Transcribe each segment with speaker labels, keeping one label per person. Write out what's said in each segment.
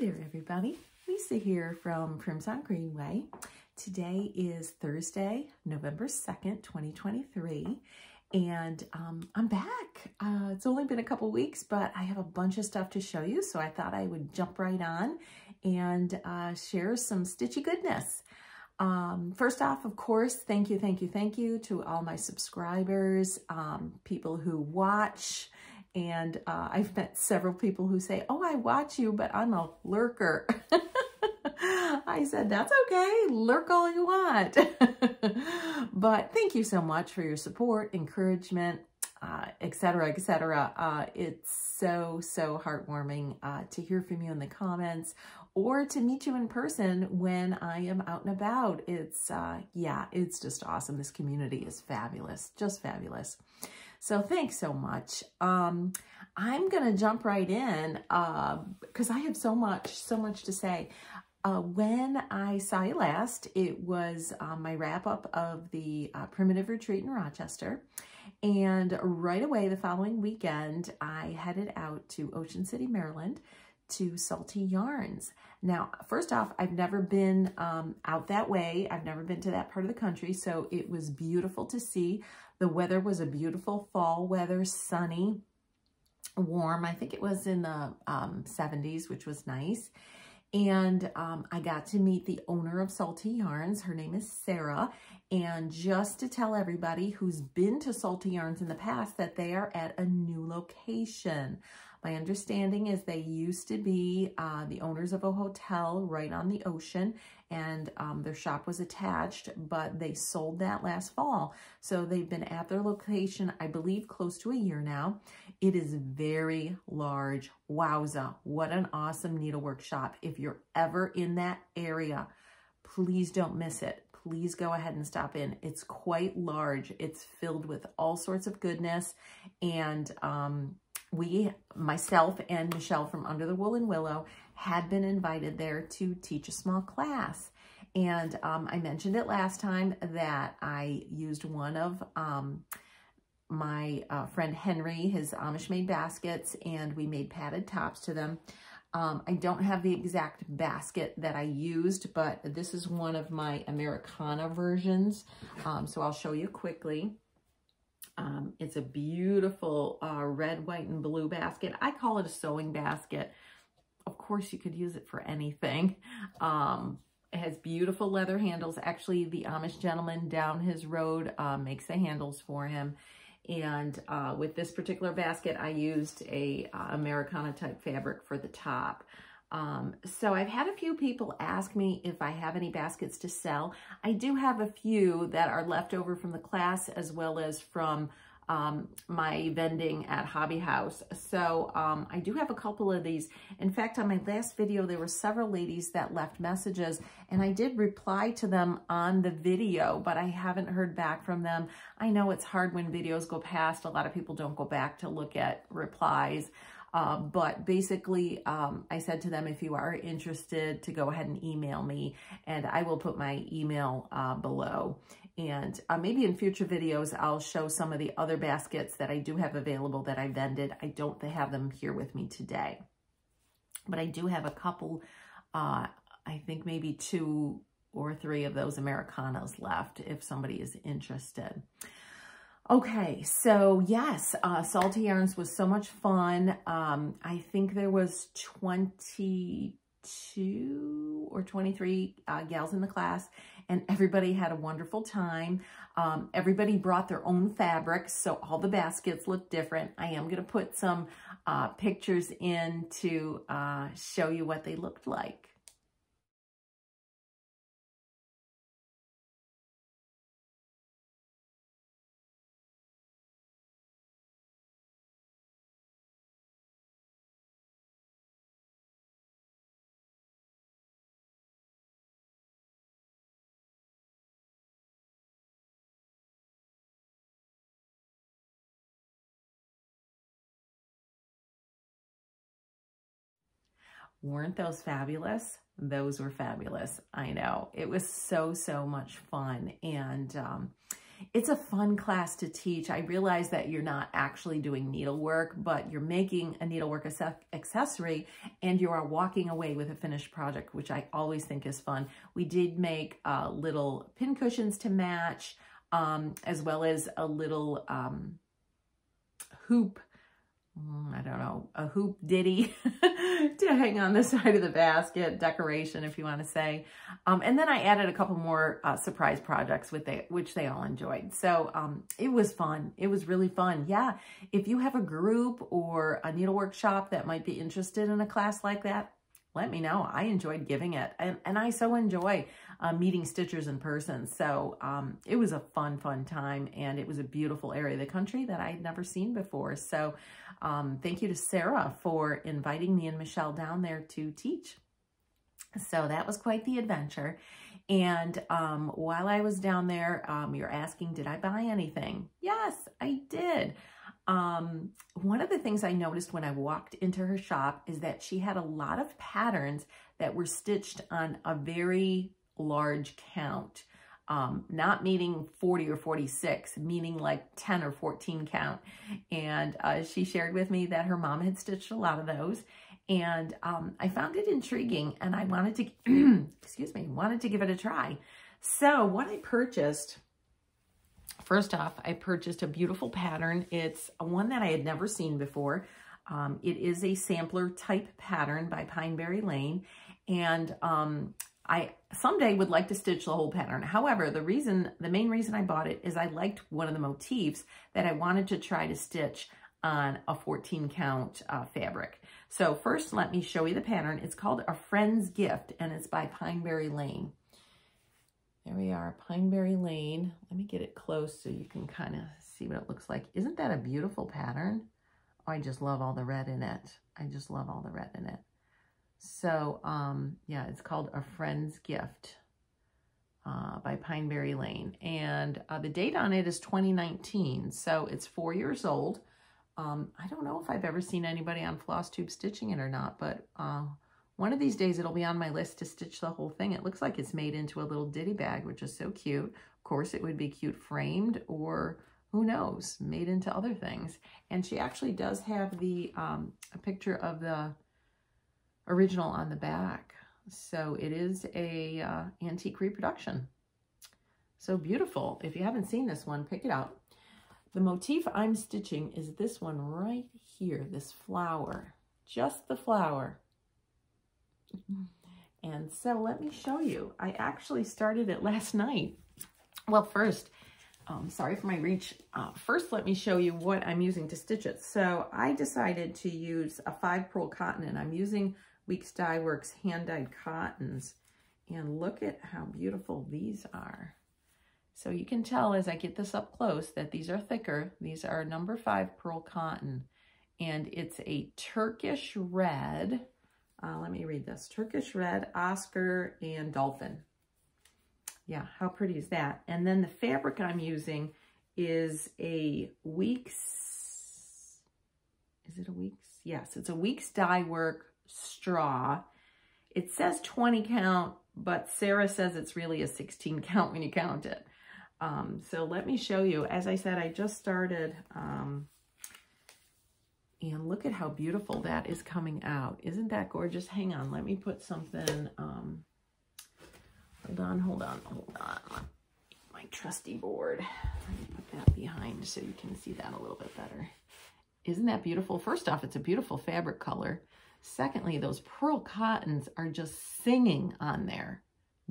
Speaker 1: there, everybody. Lisa here from Crimson Greenway. Today is Thursday, November 2nd, 2023, and I'm back. It's only been a couple weeks, but I have a bunch of stuff to show you, so I thought I would jump right on and share some stitchy goodness. First off, of course, thank you to all my subscribers, people who watch. And I've met several people who say, oh, I watch you, but I'm a lurker. I said, that's okay. Lurk all you want. But thank you so much for your support, encouragement, etc., etc. It's so heartwarming to hear from you in the comments or to meet you in person when I am out and about. It's, yeah, it's just awesome. This community is fabulous, just fabulous. So thanks so much. I'm going to jump right in because I have so much to say. When I saw you last, it was my wrap up of the Primitive Retreat in Rochester. And right away the following weekend, I headed out to Ocean City, Maryland to Salty Yarns. Now, first off, I've never been out that way. I've never been to that part of the country, so it was beautiful to see. The weather was a beautiful fall weather, sunny, warm. I think it was in the 70s, which was nice. And I got to meet the owner of Salty Yarns. Her name is Sarah. And just to tell everybody who's been to Salty Yarns in the past that they are at a new location. My understanding is they used to be the owners of a hotel right on the ocean, and their shop was attached, but they sold that last fall. So they've been at their location, I believe, close to a year now. It is very large. Wowza, what an awesome needlework shop. If you're ever in that area, please don't miss it. Please go ahead and stop in. It's quite large. It's filled with all sorts of goodness, and myself and Michelle from Under the Woolen Willow had been invited there to teach a small class. And I mentioned it last time that I used one of my friend Henry, his Amish made baskets, and we made padded tops to them. I don't have the exact basket that I used, but this is one of my Americana versions. So I'll show you quickly. It's a beautiful red, white, and blue basket. I call it a sewing basket. Of course, you could use it for anything. It has beautiful leather handles. Actually, the Amish gentleman down his road makes the handles for him. And with this particular basket, I used a Americana type fabric for the top. So I've had a few people ask me if I have any baskets to sell. I do have a few that are left over from the class as well as from my vending at Hobby House. So I do have a couple of these. In fact, on my last video, there were several ladies that left messages, and I did reply to them on the video, but I haven't heard back from them. I know it's hard when videos go past. A lot of people don't go back to look at replies. But basically, I said to them, if you are interested, to go ahead and email me, and I will put my email below. And maybe in future videos, I'll show some of the other baskets that I do have available that I vended. I don't have them here with me today, but I do have a couple, I think maybe 2 or 3 of those Americanas left if somebody is interested. Okay, so yes, Salty Yarns was so much fun. I think there was 22 or 23 gals in the class, and everybody had a wonderful time. Everybody brought their own fabrics, so all the baskets look different. I am going to put some pictures in to show you what they looked like. Weren't those fabulous? Those were fabulous. I know. It was so much fun. And It's a fun class to teach. I realize that you're not actually doing needlework, but you're making a needlework accessory and you are walking away with a finished project, which I always think is fun. We did make little pin cushions to match, as well as a little hoop, I don't know, a hoop ditty to hang on the side of the basket, decoration if you want to say. And then I added a couple more surprise projects which they all enjoyed. So it was fun. It was really fun. Yeah, if you have a group or a needlework shop that might be interested in a class like that, let me know. I enjoyed giving it. And I so enjoy meeting stitchers in person. So it was a fun time. And it was a beautiful area of the country that I had never seen before. So thank you to Sarah for inviting me and Michelle down there to teach. So that was quite the adventure. And while I was down there, you're asking, did I buy anything? Yes, I did. One of the things I noticed when I walked into her shop is that she had a lot of patterns that were stitched on a very large count, not meaning 40 or 46, meaning like 10 or 14 count. And she shared with me that her mom had stitched a lot of those. And I found it intriguing and I wanted to, excuse me, wanted to give it a try. So what I purchased, first off, I purchased a beautiful pattern. It's one that I had never seen before. It is a sampler type pattern by Pineberry Lane. And I someday would like to stitch the whole pattern. However, the main reason I bought it is I liked one of the motifs that I wanted to try to stitch on a 14 count fabric. So first, let me show you the pattern. It's called A Friend's Gift and it's by Pineberry Lane. There we are, Pineberry Lane. Let me get it close so you can kind of see what it looks like. Isn't that a beautiful pattern? Oh, I just love all the red in it. I just love all the red in it. So, yeah, it's called A Friend's Gift by Pineberry Lane. And the date on it is 2019, so it's 4 years old. I don't know if I've ever seen anybody on Flosstube stitching it or not, but one of these days it'll be on my list to stitch the whole thing. It looks like it's made into a little ditty bag, which is so cute. Of course, it would be cute framed or who knows, made into other things. And she actually does have the a picture of the original on the back. So it is a antique reproduction. So beautiful. If you haven't seen this one, pick it up. The motif I'm stitching is this one right here, this flower, just the flower. And so let me show you. I actually started it last night. Well, first, sorry for my reach. First, let me show you what I'm using to stitch it. So I decided to use a 5-purl cotton, and I'm using Stitcheworkes hand-dyed cottons. And look at how beautiful these are. So you can tell as I get this up close that these are thicker. These are number 5-purl cotton, and it's a Turkish red. Let me read this. Turkish red, Oscar, and dolphin. Yeah, how pretty is that? And then the fabric I'm using is a Weeks, is it a Weeks? Yes, it's a Weeks dye work straw. It says 20 count, but Sarah says it's really a 16 count when you count it. So let me show you. As I said, I just started, and look at how beautiful that is coming out. Isn't that gorgeous? Hang on, let me put something, hold on. My trusty board. Let me put that behind so you can see that a little bit better. Isn't that beautiful? First off, it's a beautiful fabric color. Secondly, those pearl cottons are just singing on there.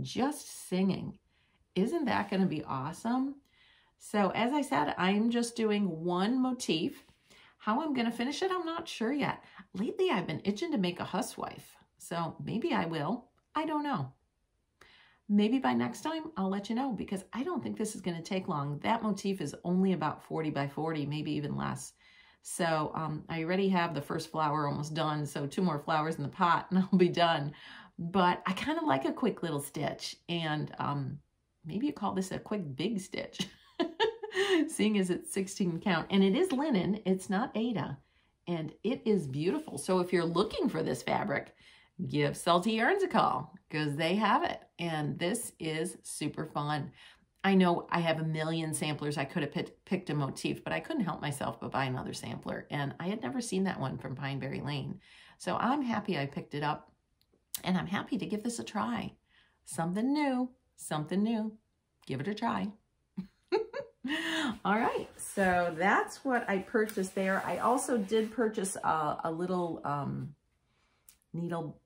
Speaker 1: Just singing. Isn't that going to be awesome? So as I said, I'm just doing one motif. How I'm going to finish it, I'm not sure yet. Lately, I've been itching to make a housewife. So maybe I will. I don't know. Maybe by next time, I'll let you know, because I don't think this is going to take long. That motif is only about 40 by 40, maybe even less. So I already have the first flower almost done. So 2 more flowers in the pot and I'll be done. But I kind of like a quick little stitch. And maybe you call this a quick big stitch, seeing as it's 16 count. And it is linen, it's not Aida, and it is beautiful. So if you're looking for this fabric, give Salty Yarns a call, because they have it. And this is super fun. I know I have a million samplers. I could have picked a motif, but I couldn't help myself but buy another sampler. And I had never seen that one from Pineberry Lane. So I'm happy I picked it up, and I'm happy to give this a try. Something new, something new. Give it a try. All right, so that's what I purchased there. I also did purchase a little needle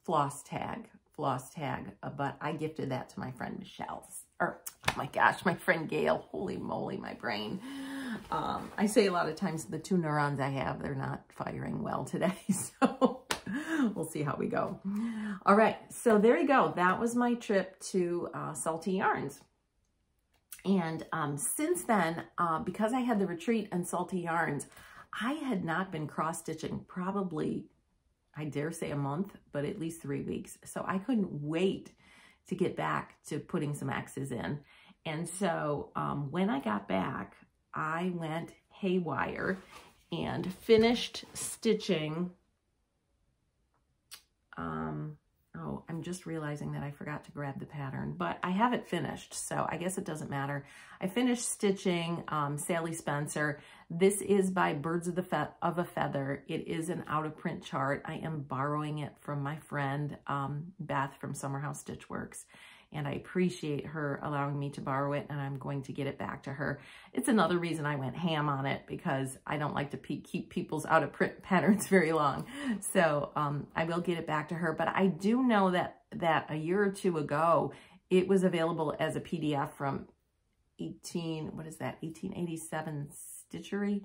Speaker 1: floss tag, but I gifted that to my friend Michelle's. Or, oh my gosh, my friend Gail. Holy moly, my brain. I say a lot of times the 2 neurons I have, they're not firing well today, so we'll see how we go. All right, so there you go. That was my trip to Salty Yarns. And since then, because I had the retreat and Salty Yarns, I had not been cross-stitching probably, I dare say a month, but at least 3 weeks. So I couldn't wait to get back to putting some X's in. And so when I got back, I went haywire and finished stitching. Oh, I'm just realizing that I forgot to grab the pattern, but I have it finished, so I guess it doesn't matter. I finished stitching Sally Spencer. This is by Birds of a Feather. It is an out-of-print chart. I am borrowing it from my friend Beth from Summerhouse Stitchworks, and I appreciate her allowing me to borrow it, and I'm going to get it back to her. It's another reason I went ham on it, because I don't like to keep people's out-of-print patterns very long. So I will get it back to her, but I do know that a year or two ago, it was available as a PDF from 1887 Stitchery.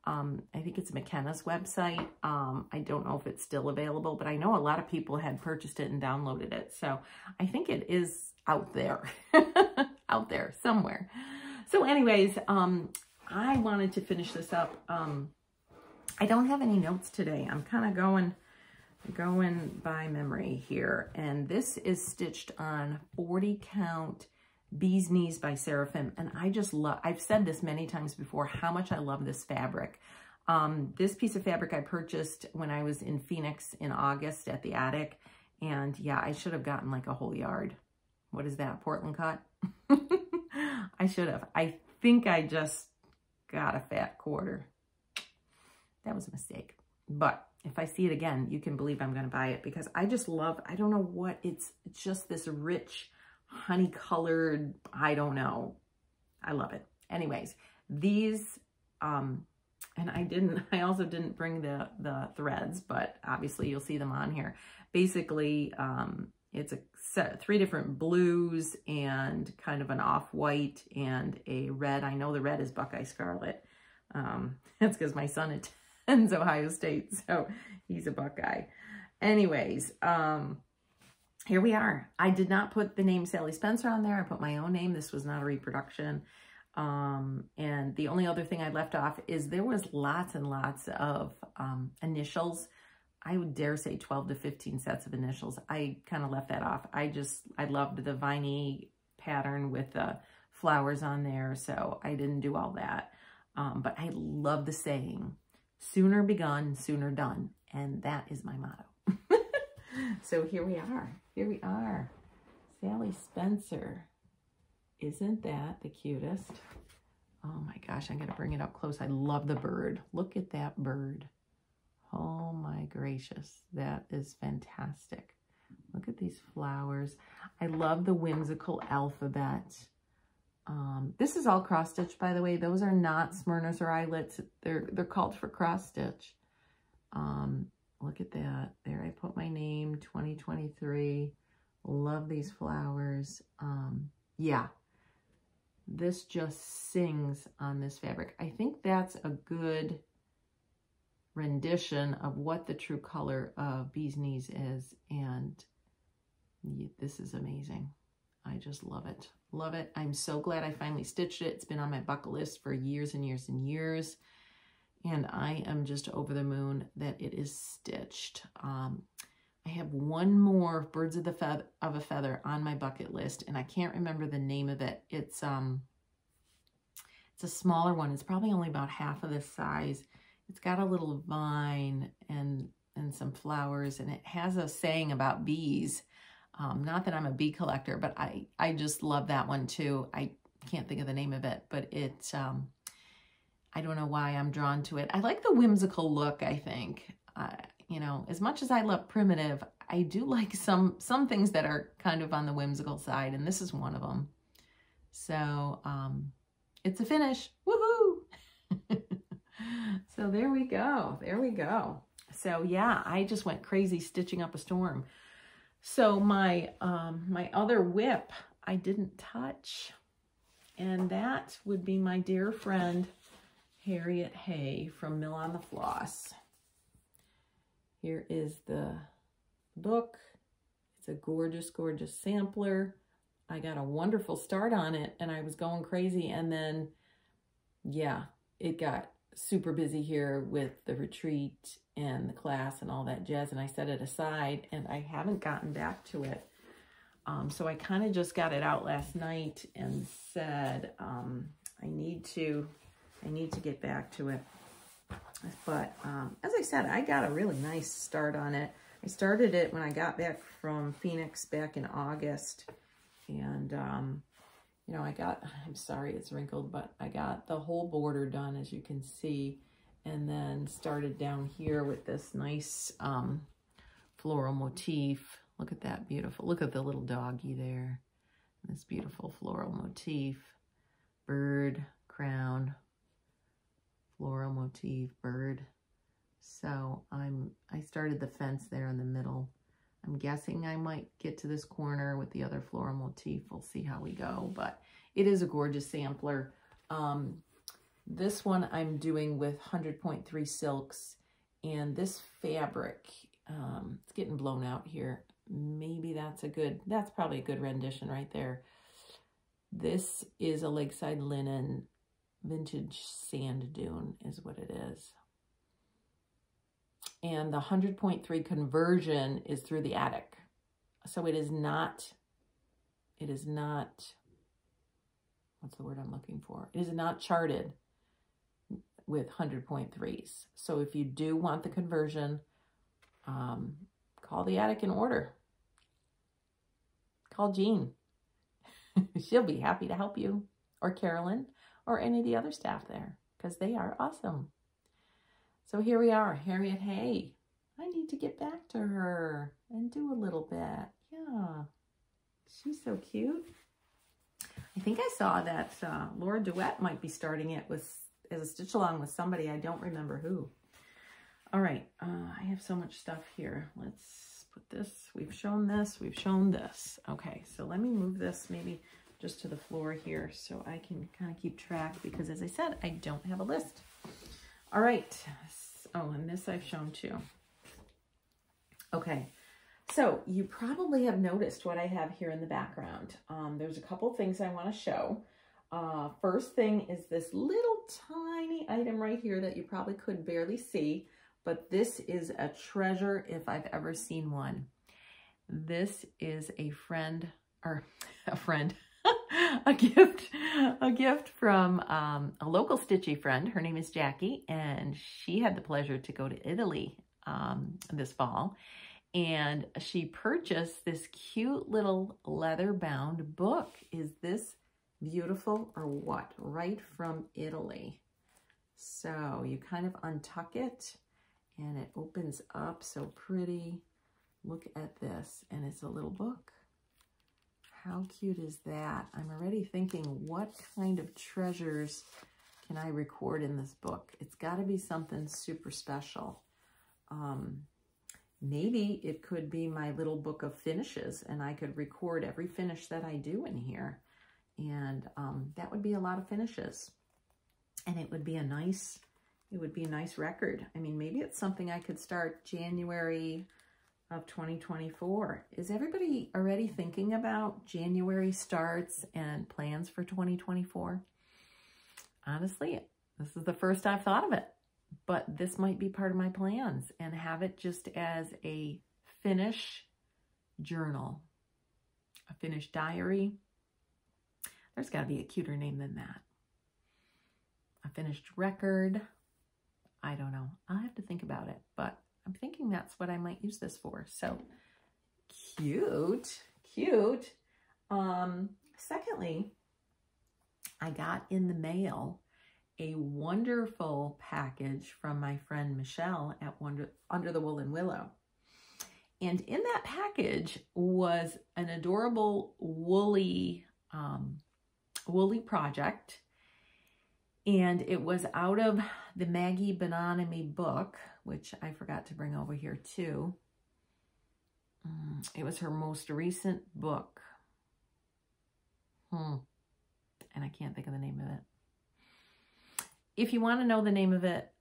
Speaker 1: I think it's McKenna's website. I don't know if it's still available, but I know a lot of people had purchased it and downloaded it. So I think it is out there, out there somewhere. So anyways, I wanted to finish this up. I don't have any notes today. I'm kind of going by memory here. And this is stitched on 40 count Bee's Knees by Seraphim, and I just love, I've said this many times before, how much I love this fabric. This piece of fabric I purchased when I was in Phoenix in August at the attic, and yeah, I should have gotten like a whole yard. What is that, Portland cut? I should have. I think I just got a fat quarter. That was a mistake, but if I see it again, you can believe I'm going to buy it, because I just love, I don't know what, it's just this rich honey colored, I don't know. I love it. Anyways, these, and I also didn't bring the threads, but obviously you'll see them on here. Basically, it's a set, 3 different blues and kind of an off-white and a red. I know the red is Buckeye Scarlet. That's because my son attends Ohio State, so he's a Buckeye. Anyways, here we are. I did not put the name Sally Spencer on there. I put my own name. This was not a reproduction. And the only other thing I left off is there was lots and lots of initials. I would dare say 12 to 15 sets of initials. I kind of left that off. I loved the viney pattern with the flowers on there, so I didn't do all that. But I love the saying, sooner begun, sooner done. And that is my motto. So here we are. Here we are. Sally Spencer. Isn't that the cutest? Oh my gosh, I'm going to bring it up close. I love the bird. Look at that bird. Oh my gracious. That is fantastic. Look at these flowers. I love the whimsical alphabet. This is all cross stitch, by the way. Those are not Smyrnas or eyelets. They're called for cross stitch. Look at that. There, I put my name, 2023. Love these flowers. Yeah, this just sings on this fabric. I think that's a good rendition of what the true color of Bee's Knees is. And this is amazing. I just love it. Love it. I'm so glad I finally stitched it. It's been on my bucket list for years and years and years. And I am just over the moon that it is stitched. I have one more Birds of a Feather on my bucket list, and I can't remember the name of it. It's a smaller one. It's probably only about half of this size. It's got a little vine and some flowers, and it has a saying about bees. Not that I'm a bee collector, but I just love that one too. I can't think of the name of it, but it, I don't know why I'm drawn to it. I like the whimsical look, I think. You know, as much as I love primitive, I do like some things that are kind of on the whimsical side, and this is one of them. So it's a finish. Woohoo! So there we go. There we go. So yeah, I just went crazy stitching up a storm. So my my other whip I didn't touch, and that would be my dear friend Harriet Hay from Mill on the Floss. Here is the book. It's a gorgeous, gorgeous sampler. I got a wonderful start on it, and I was going crazy, and then, yeah, it got super busy here with the retreat and the class and all that jazz, and I set it aside, and I haven't gotten back to it. So I kind of just got it out last night and said, I need to get back to it. But as I said, I got a really nice start on it. I started it when I got back from Phoenix back in August. And, you know, I'm sorry it's wrinkled, but I got the whole border done, as you can see. And then started down here with this nice floral motif. Look at that beautiful, look at the little doggy there. This beautiful floral motif, bird, crown, floral motif, bird. So I started the fence there in the middle. I'm guessing I might get to this corner with the other floral motif. We'll see how we go, but it is a gorgeous sampler. This one I'm doing with 100.3 silks, and this fabric, it's getting blown out here. Maybe that's probably a good rendition right there. This is a Lakeside Linen Vintage Sand Dune is what it is. And the 100.3 conversion is through the attic. So it is not, what's the word I'm looking for? It is not charted with 100.3s. So if you do want the conversion, call the attic and order. Call Jean. She'll be happy to help you, or Carolyn, or any of the other staff there, because they are awesome. So here we are, Harriet Hay. I need to get back to her and do a little bit. Yeah, she's so cute. I think I saw that Laura DeWitt might be starting it as a stitch along with somebody. I don't remember who. All right, I have so much stuff here. Let's put this. We've shown this. We've shown this. Okay, so let me move this maybe just to the floor here so I can kind of keep track, because as I said, I don't have a list. All right. Oh, and this I've shown too. Okay. So you probably have noticed what I have here in the background. There's a couple things I want to show. First thing is this little tiny item right here that you probably could barely see, but this is a treasure if I've ever seen one. This is a gift from a local stitchy friend. Her name is Jackie, and she had the pleasure to go to Italy this fall, and she purchased this cute little leather-bound book. Is this beautiful or what? Right from Italy. So you kind of untuck it, and it opens up so pretty. Look at this, and it's a little book. How cute is that? I'm already thinking, what kind of treasures can I record in this book? It's got to be something super special. Maybe it could be my little book of finishes, and I could record every finish that I do in here. And that would be a lot of finishes. And it would be a nice record. I mean, maybe it's something I could start January of 2024. Is everybody already thinking about January starts and plans for 2024? Honestly, this is the first I've thought of it, but this might be part of my plans, and have it just as a finish journal, a finish diary. There's got to be a cuter name than that. A finished record. I don't know. I'll have to think about it, but I'm thinking that's what I might use this for. So cute, cute. Secondly, I got in the mail a wonderful package from my friend Michelle at Under the Woolen Willow. And in that package was an adorable woolly project. And it was out of the Maggie Banana Me book, which I forgot to bring over here too. It was her most recent book. And I can't think of the name of it. If you want to know the name of it,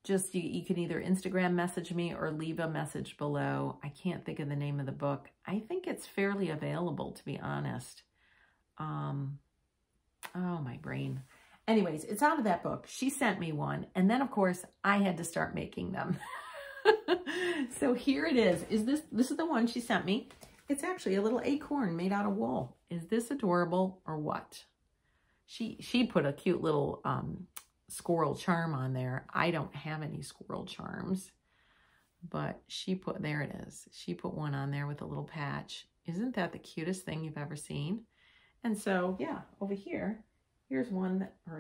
Speaker 1: just you can either Instagram message me or leave a message below. I can't think of the name of the book. I think it's fairly available, to be honest. Oh, my brain. Anyways, it's out of that book. She sent me one. And then, of course, I had to start making them. So here it is. This is the one she sent me. It's actually a little acorn made out of wool. Is this adorable or what? She put a cute little squirrel charm on there. I don't have any squirrel charms, but there it is. She put one on there with a little patch. Isn't that the cutest thing you've ever seen? And so, yeah, over here, here's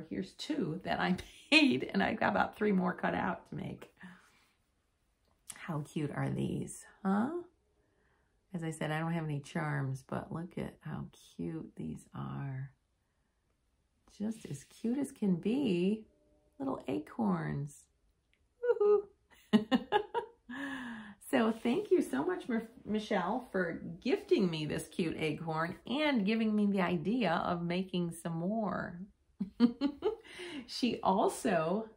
Speaker 1: here's two that I made, and I've got about 3 more cut out to make. How cute are these, huh? As I said, I don't have any charms, but look at how cute these are. Just as cute as can be. Little acorns. Woohoo! So thank you so much, Michelle, for gifting me this cute acorn and giving me the idea of making some more. She also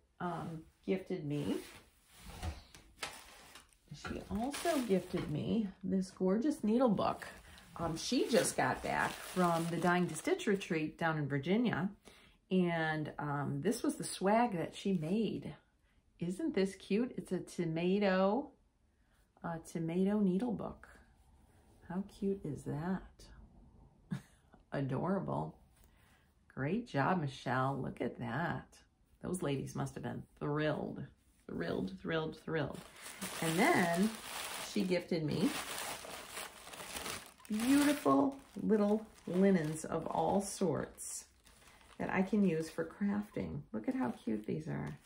Speaker 1: gifted me this gorgeous needle book. She just got back from the Dying to Stitch retreat down in Virginia, and this was the swag that she made. Isn't this cute? It's a tomato needle book. How cute is that? Adorable. Great job, Michelle. Look at that. Those ladies must have been thrilled. Thrilled, thrilled, thrilled. And then she gifted me beautiful little linens of all sorts that I can use for crafting. Look at how cute these are.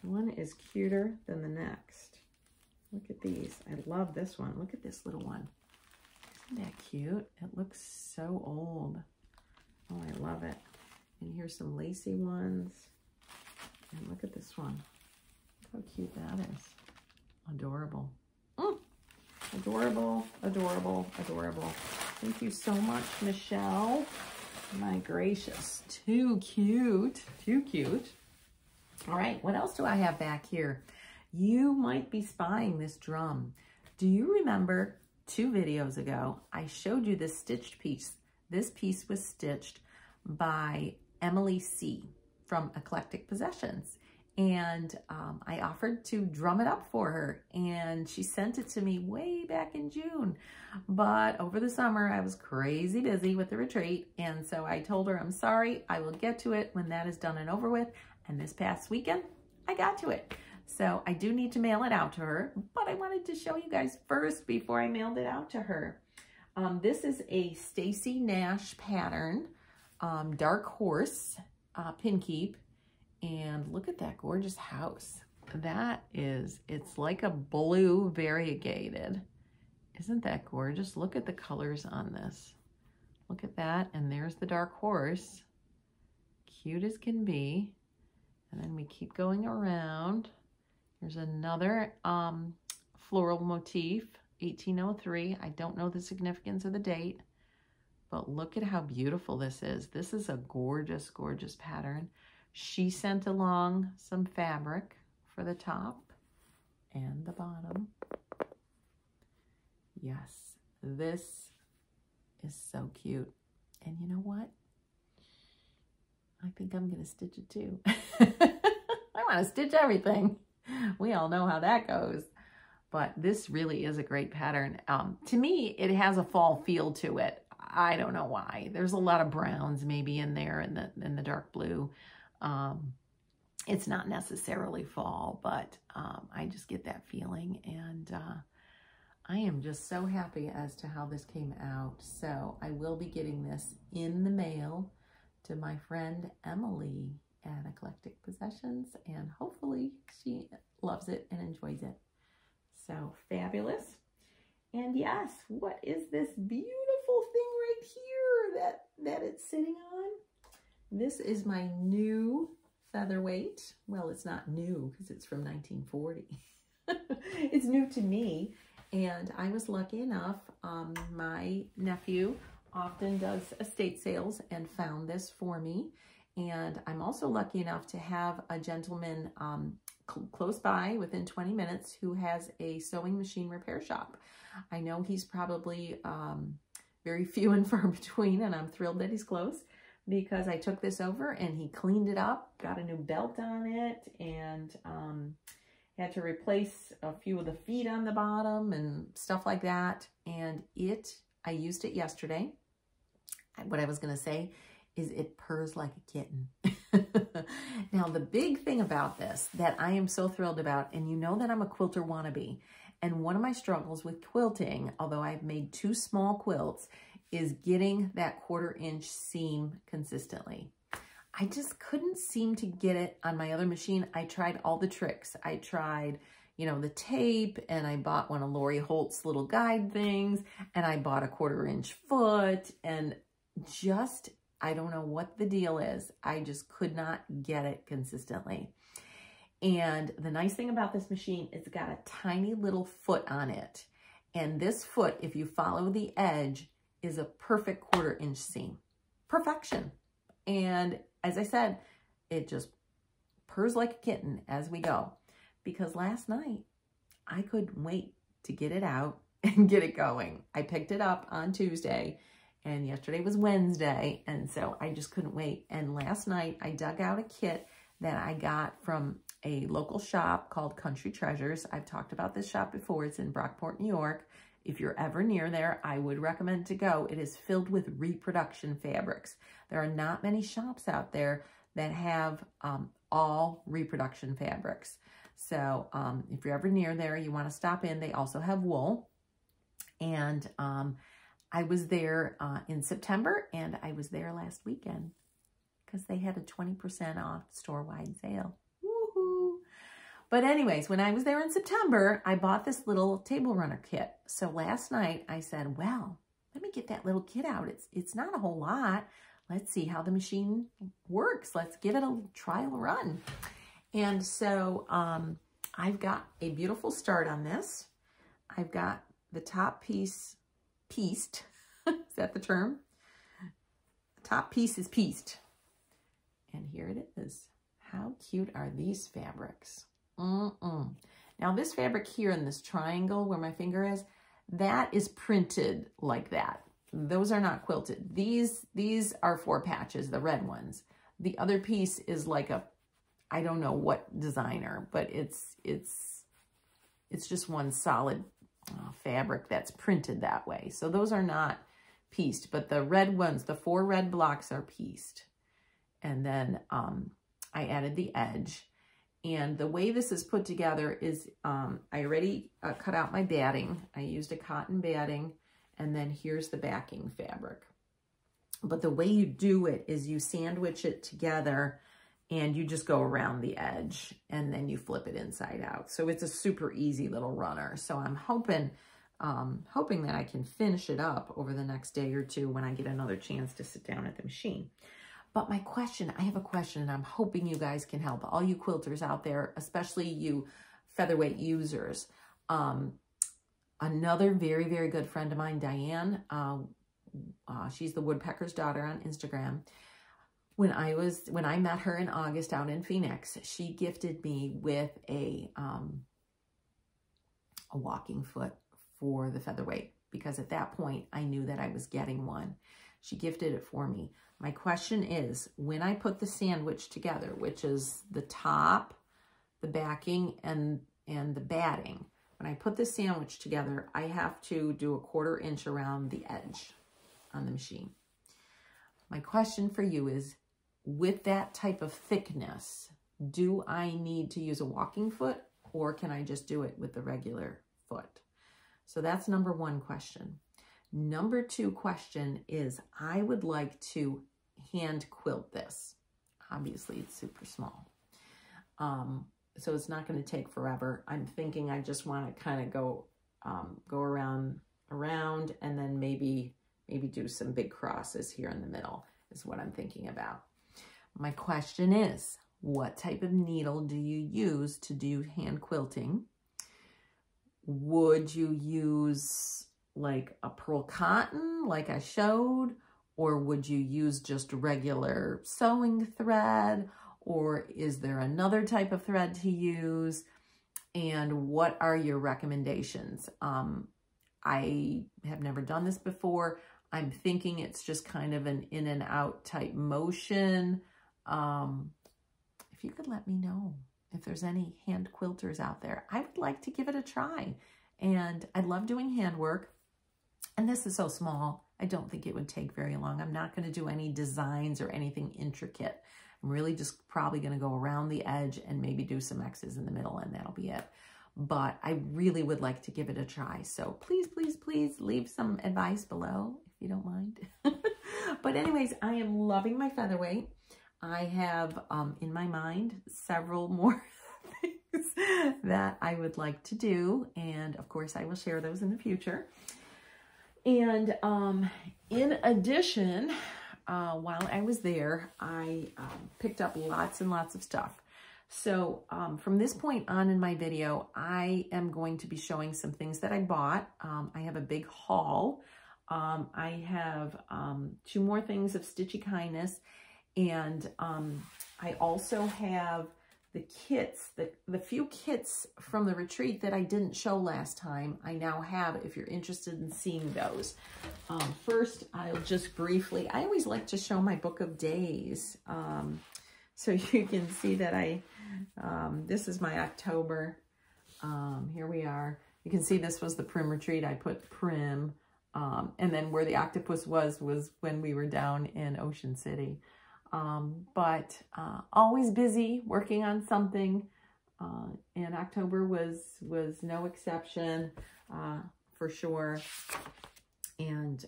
Speaker 1: One is cuter than the next. Look at these. I love this one. Look at this little one. Isn't that cute? It looks so old. Oh, I love it. And here's some lacy ones. And look at this one. Look how cute that is. Adorable. Adorable, adorable, adorable. Thank you so much, Michelle. My gracious. Too cute. Too cute. All right, what else do I have back here? You might be spying this drum. Do you remember 2 videos ago, I showed you this stitched piece. This piece was stitched by Emily C. from Eclectic Possessions. And I offered to drum it up for her, and she sent it to me way back in June. But over the summer, I was crazy busy with the retreat, and so I told her, I'm sorry, I will get to it when that is done and over with. And this past weekend, I got to it. So I do need to mail it out to her, but I wanted to show you guys first before I mailed it out to her. This is a Stacy Nash pattern, Dark Horse pin keep. And look at that gorgeous house. It's like a blue variegated. Isn't that gorgeous? Look at the colors on this. Look at that. And there's the Dark Horse. Cute as can be. And then we keep going around. There's another floral motif, 1803. I don't know the significance of the date, but look at how beautiful this is. This is a gorgeous, gorgeous pattern. She sent along some fabric for the top and the bottom. Yes, this is so cute. And you know what? I think I'm going to stitch it too. I want to stitch everything. We all know how that goes. But this really is a great pattern. To me, it has a fall feel to it. I don't know why. There's a lot of browns maybe in there in the dark blue. It's not necessarily fall, but I just get that feeling. And I am just so happy as to how this came out. So I will be getting this in the mail to my friend Emily at Eclectic Possessions, and hopefully she loves it and enjoys it. So fabulous. And yes, what is this beautiful thing right here that it's sitting on? This is my new featherweight. Well, it's not new because it's from 1940. It's new to me. And I was lucky enough, my nephew often does estate sales and found this for me. And I'm also lucky enough to have a gentleman close by within 20 minutes who has a sewing machine repair shop. I know he's probably very few and far between, and I'm thrilled that he's close because I took this over and he cleaned it up, got a new belt on it, and had to replace a few of the feet on the bottom and stuff like that. And I used it yesterday. What I was going to say is it purrs like a kitten. Now, the big thing about this that I am so thrilled about, and you know that I'm a quilter wannabe, and one of my struggles with quilting, although I've made 2 small quilts, is getting that 1/4 inch seam consistently. I just couldn't seem to get it on my other machine. I tried all the tricks. I tried, you know, the tape, and I bought one of Lori Holt's little guide things, and I bought a 1/4 inch foot, and just, I don't know what the deal is. I just could not get it consistently. And the nice thing about this machine, it's got a tiny little foot on it. And this foot, if you follow the edge, is a perfect 1/4 inch seam. Perfection. And as I said, it just purrs like a kitten as we go. Because last night, I couldn't wait to get it out and get it going. I picked it up on Tuesday, and yesterday was Wednesday, and so I just couldn't wait. And last night, I dug out a kit that I got from a local shop called Country Treasures. I've talked about this shop before. It's in Brockport, New York. If you're ever near there, I would recommend to go. It is filled with reproduction fabrics. There are not many shops out there that have all reproduction fabrics. So if you're ever near there, you want to stop in. They also have wool. And I was there in September, and I was there last weekend because they had a 20% off store-wide sale. Woohoo! But anyways, when I was there in September, I bought this little table runner kit. So last night I said, well, let me get that little kit out. It's not a whole lot. Let's see how the machine works. Let's give it a trial run. And so I've got a beautiful start on this. I've got the top piece pieced. Is that the term? The top piece is pieced. And here it is. How cute are these fabrics? Now this fabric here in this triangle where my finger is, that is printed like that. Those are not quilted. These are 4 patches, the red ones. The other piece is like a, I don't know what designer, but it's just one solid fabric that's printed that way. So those are not pieced, but the red ones, the 4 red blocks are pieced. And then I added the edge. And the way this is put together is I already cut out my batting. I used a cotton batting, and then here's the backing fabric. But the way you do it is you sandwich it together, and you just go around the edge, and then you flip it inside out. So it's a super easy little runner. So I'm hoping that I can finish it up over the next day or 2 when I get another chance to sit down at the machine. But my question, I have a question, and I'm hoping you guys can help. All you quilters out there, especially you featherweight users. Another very, very good friend of mine, Diane, she's the Woodpecker's Daughter on Instagram. When I met her in August out in Phoenix, she gifted me with a walking foot for the featherweight, because at that point I knew that I was getting one. She gifted it for me. My question is, when I put the sandwich together, which is the top, the backing, and the batting, when I put the sandwich together, I have to do a 1/4 inch around the edge on the machine. My question for you is, with that type of thickness, do I need to use a walking foot, or can I just do it with the regular foot? So that's number one question. Number two question is, I would like to hand quilt this. Obviously, it's super small. So it's not going to take forever. I'm thinking I just want to kind of go around, and then maybe do some big crosses here in the middle is what I'm thinking about. My question is, what type of needle do you use to do hand quilting? Would you use like a pearl cotton like I showed, or would you use just regular sewing thread, or is there another type of thread to use? And what are your recommendations? I have never done this before. I'm thinking it's just kind of an in and out type motion. If you could let me know if there's any hand quilters out there, I would like to give it a try. And I love doing handwork. And this is so small, I don't think it would take very long. I'm not going to do any designs or anything intricate. I'm really just probably going to go around the edge and maybe do some X's in the middle, and that'll be it. But I really would like to give it a try. So please, please, please leave some advice below if you don't mind. But anyways, I am loving my featherweight. I have in my mind several more things that I would like to do. And of course, I will share those in the future. And in addition, while I was there, I picked up lots and lots of stuff. So from this point on in my video, I am going to be showing some things that I bought. I have a big haul. I have 2 more things of Stitchy Kindness. And I also have the kits, the few kits from the retreat that I didn't show last time, I now have if you're interested in seeing those. First, I'll just briefly, I always like to show my book of days. So you can see that this is my October. Here we are. You can see this was the Prim retreat. I put Prim. And then where the octopus was when we were down in Ocean City. But always busy working on something, and October was no exception, for sure. And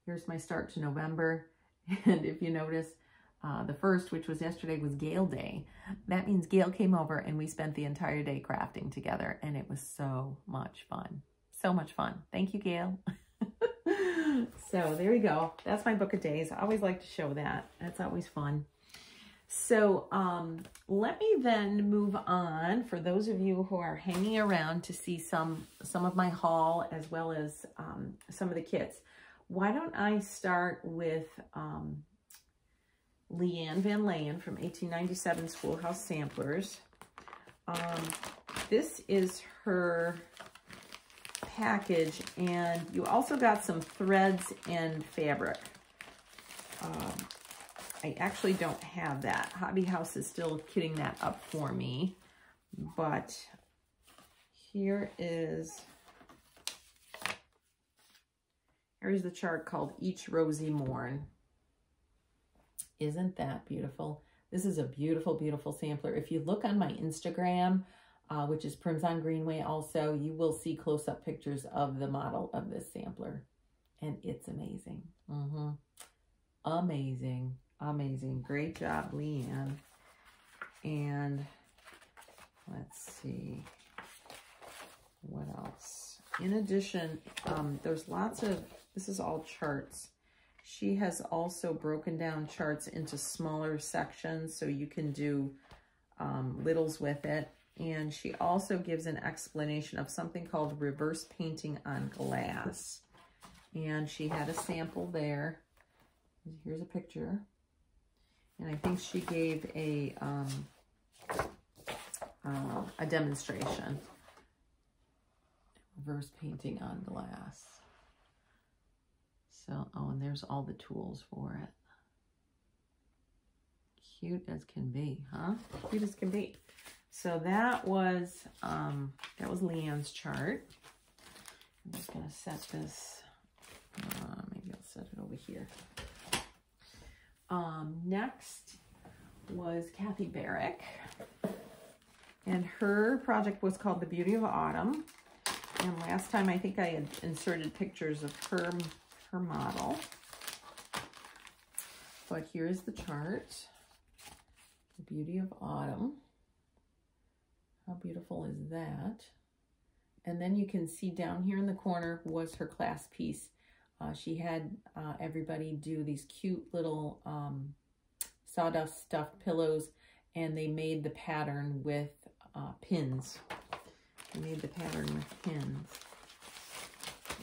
Speaker 1: here's my start to November. And if you notice, the first, which was yesterday, was Gale Day. That means Gail came over and we spent the entire day crafting together, and it was so much fun. So much fun. Thank you, Gail. So there you go. That's my book of days. I always like to show that. That's always fun. So let me then move on for those of you who are hanging around to see some of my haul as well as some of the kits. Why don't I start with Leanne Van Leyen from 1897 Schoolhouse Samplers. This is her package, and you also got some threads and fabric. I actually don't have that. Hobby House is still kitting that up for me, but here's the chart called Each Rosy Morn. Isn't that beautiful? This is a beautiful, beautiful sampler. If you look on my Instagram, which is Prims on Greenway also, you will see close-up pictures of the model of this sampler. And it's amazing. Amazing. Amazing. Great job, Leanne. And let's see. What else? In addition, there's lots of, this is all charts. She has also broken down charts into smaller sections so you can do littles with it. And she also gives an explanation of something called reverse painting on glass. And she had a sample there. Here's a picture. And I think she gave a demonstration. Reverse painting on glass. So, oh, and there's all the tools for it. Cute as can be, huh? Cute as can be. So that was Leanne's chart. I'm just going to set this, maybe I'll set it over here. Next was Kathy Barrick, and her project was called The Beauty of Autumn. And last time I think I had inserted pictures of her model. But here's the chart. The Beauty of Autumn. How beautiful is that? And then you can see down here in the corner was her class piece. She had everybody do these cute little sawdust stuffed pillows, and they made the pattern with pins. They made the pattern with pins.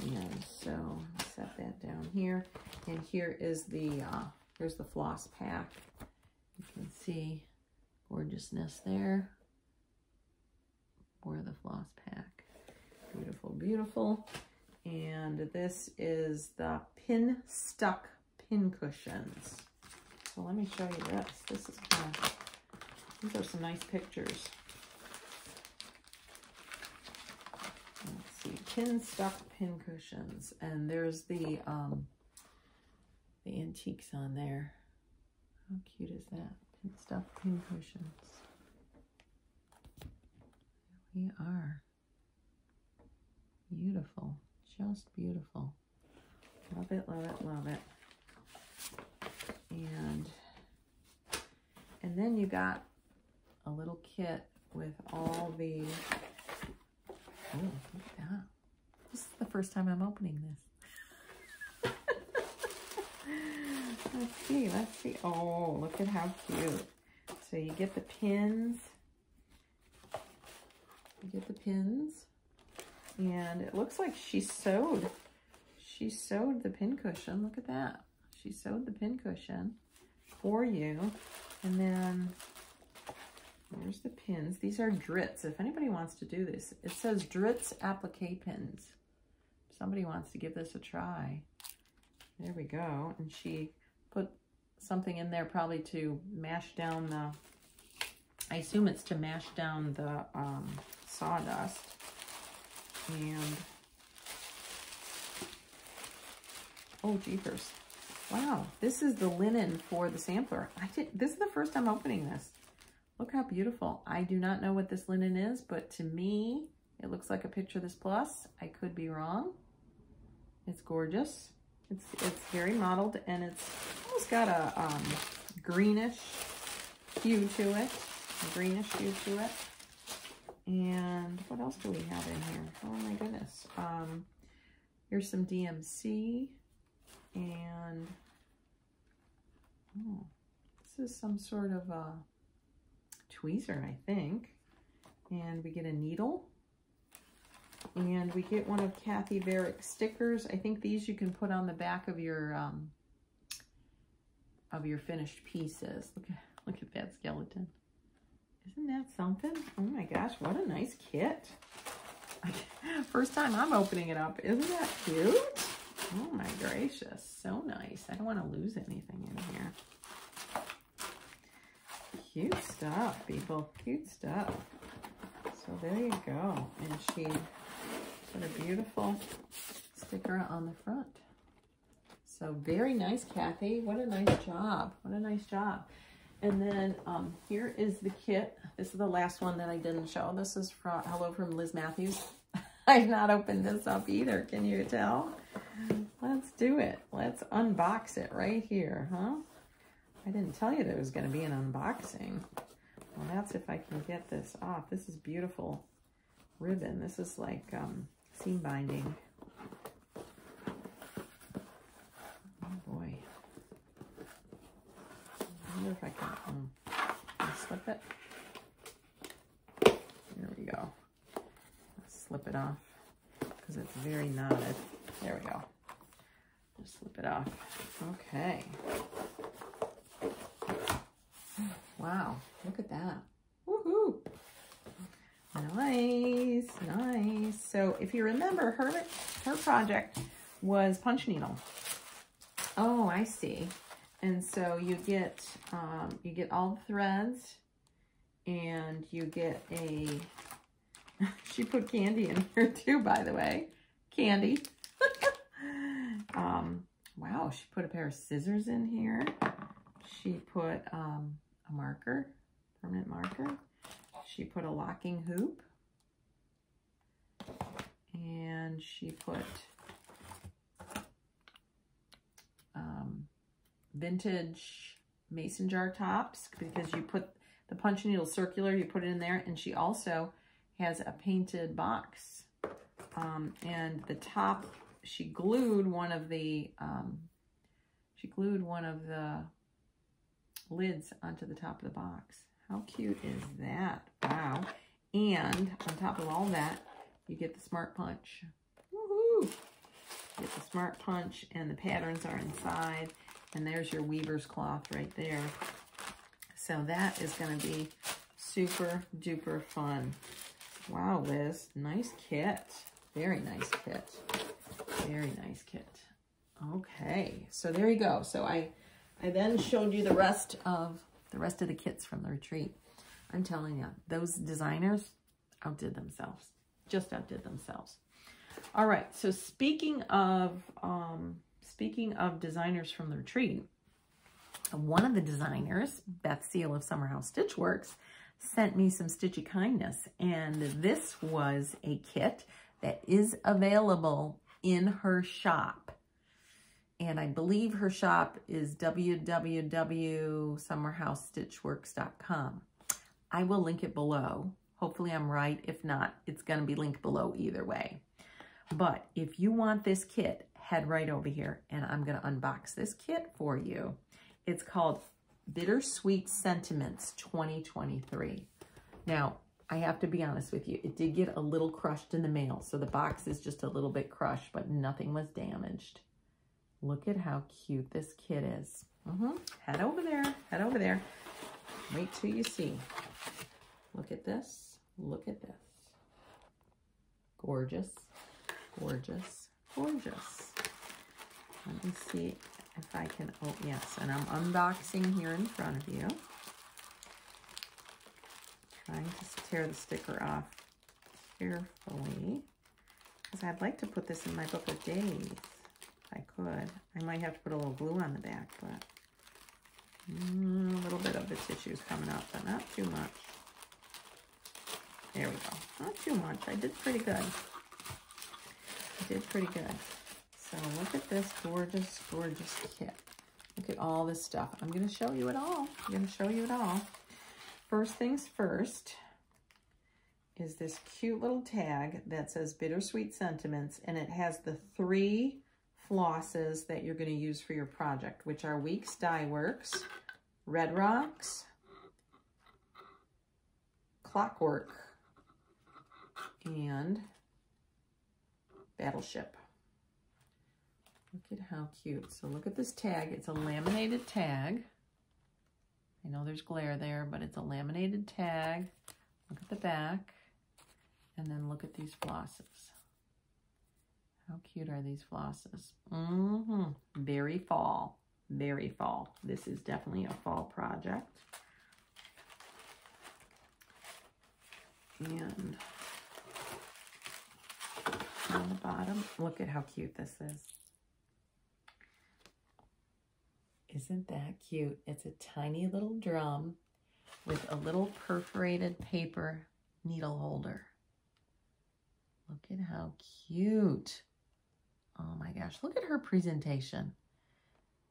Speaker 1: And so set that down here. And here is the, here's the floss pack. You can see gorgeousness there for the floss pack. Beautiful, beautiful. And this is the pin stuck pin cushions. So let me show you this. This is kind of, these are some nice pictures. Let's see, pin stuck pin cushions. And there's the antiques on there. How cute is that? Pin stuck pin cushions. There we are. Beautiful, just beautiful. Love it, love it, love it. And then you got a little kit with all the, oh, look at that. This is the first time I'm opening this. Let's see. Oh, look at how cute. So you get the pins. And it looks like she sewed the pin cushion. Look at that. She sewed the pin cushion for you. And then there's the pins. These are Dritz. If anybody wants to do this, it says Dritz applique pins. If somebody wants to give this a try. There we go. And she put something in there probably to mash down the, I assume it's to mash down the sawdust. And, oh, jeepers. Wow, this is the linen for the sampler. This is the first time opening this. Look how beautiful. I do not know what this linen is, but to me, it looks like a picture of this plus. I could be wrong. It's gorgeous. It's very mottled, and it's almost got a greenish hue to it. And what else do we have in here? Oh my goodness. Here's some DMC, and oh, this is some sort of a tweezer, I think. And we get a needle, and we get one of Kathy Varick's stickers. I think these you can put on the back of your finished pieces. Look at that skeleton. Isn't that something? Oh my gosh, what a nice kit. First time I'm opening it up. Isn't that cute? Oh my gracious, so nice. I don't want to lose anything in here. Cute stuff, people, cute stuff. So there you go. And she put a beautiful sticker on the front. So very nice, Kathy. What a nice job. What a nice job. And then here is the kit. This is the last one that I didn't show. This is from Hello from Liz Matthews. I've not opened this up either. Can you tell? Let's do it. Let's unbox it right here, huh? I didn't tell you there was going to be an unboxing. Well, that's if I can get this off. This is beautiful ribbon. This is like seam binding. Oh boy. I wonder if I can slip it. There we go. Let's slip it off because it's very knotted. There we go. Just slip it off. Okay. Wow, look at that. Woohoo! Nice, nice. So if you remember, her project was punch needle. Oh, I see. And so you get all the threads, and you get a, she put candy in here too, by the way. Candy. Wow, she put a pair of scissors in here. She put a marker, permanent marker. She put a locking hoop. And she put vintage mason jar tops, because you put the punch needle circular, you put it in there, and she also has a painted box. And the top, she glued one of the lids onto the top of the box. How cute is that? Wow. And on top of all that, you get the smart punch. Woohoo! You get the smart punch, and the patterns are inside. And there's your weaver's cloth right there. So that is going to be super duper fun. Wow, Liz, nice kit. Very nice kit. Very nice kit. Okay, so there you go. So I then showed you the rest of the kits from the retreat. I'm telling you, those designers outdid themselves. Just outdid themselves. All right, so speaking of designers from the retreat, one of the designers, Beth Seal of Summerhouse Stitchworks, sent me some Stitchy Kindness, and this was a kit that is available in her shop. And I believe her shop is www.summerhousestitchworks.com. I will link it below. Hopefully I'm right. If not, it's going to be linked below either way. But if you want this kit, head right over here, and I'm going to unbox this kit for you. It's called Bittersweet Sentiments 2023. Now, I have to be honest with you. It did get a little crushed in the mail, so the box is just a little bit crushed, but nothing was damaged. Look at how cute this kit is. Head over there. Head over there. Wait till you see. Look at this. Look at this. Gorgeous. Gorgeous. Gorgeous. Let me see if I can, oh yes, and I'm unboxing here in front of you. Trying to tear the sticker off carefully, because I'd like to put this in my book of days, if I could. I might have to put a little glue on the back, but a little bit of the tissue's coming up, but not too much. There we go. Not too much. I did pretty good. I did pretty good. So look at this gorgeous, gorgeous kit. Look at all this stuff. I'm going to show you it all. I'm going to show you it all. First things first is this cute little tag that says Bittersweet Sentiments, and it has the 3 flosses that you're going to use for your project, which are Weeks Dye Works, Red Rocks, Clockwork, and Battleship. Look at how cute. So look at this tag. It's a laminated tag. I know there's glare there, but it's a laminated tag. Look at the back. And then look at these flosses. How cute are these flosses? Very fall. Very fall. This is definitely a fall project. And on the bottom, look at how cute this is. Isn't that cute? It's a tiny little drum with a little perforated paper needle holder. Look at how cute. Oh my gosh, look at her presentation.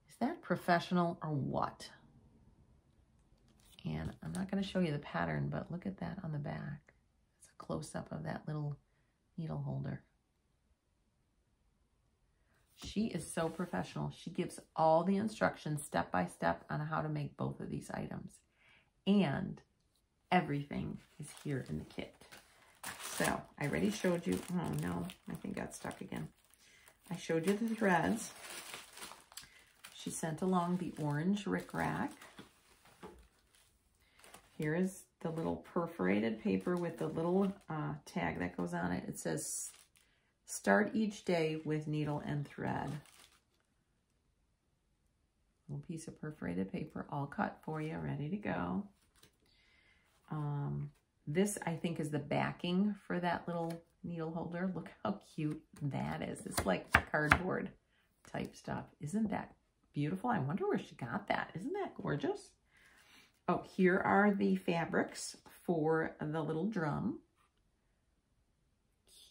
Speaker 1: Is that professional or what? And I'm not going to show you the pattern, but look at that on the back. It's a close-up of that little needle holder. She is so professional. She gives all the instructions step by step on how to make both of these items. And everything is here in the kit. So I already showed you, oh no, my thing got stuck again. I showed you the threads. She sent along the orange rickrack. Here is the little perforated paper with the little tag that goes on it. It says, start each day with needle and thread. Little piece of perforated paper all cut for you, ready to go. This, I think, is the backing for that little needle holder. Look how cute that is. It's like cardboard type stuff. Isn't that beautiful? I wonder where she got that. Isn't that gorgeous? Oh, here are the fabrics for the little drum.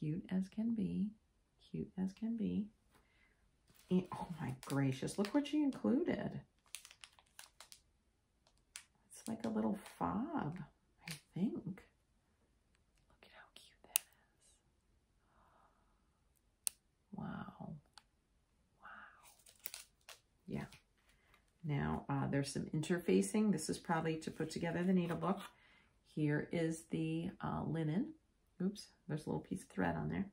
Speaker 1: cute as can be. Cute as can be. And, oh my gracious, look what she included. It's like a little fob, I think. Look at how cute that is. Wow. Wow. Yeah. Now, there's some interfacing. This is probably to put together the needle book. Here is the linen. Oops, there's a little piece of thread on there.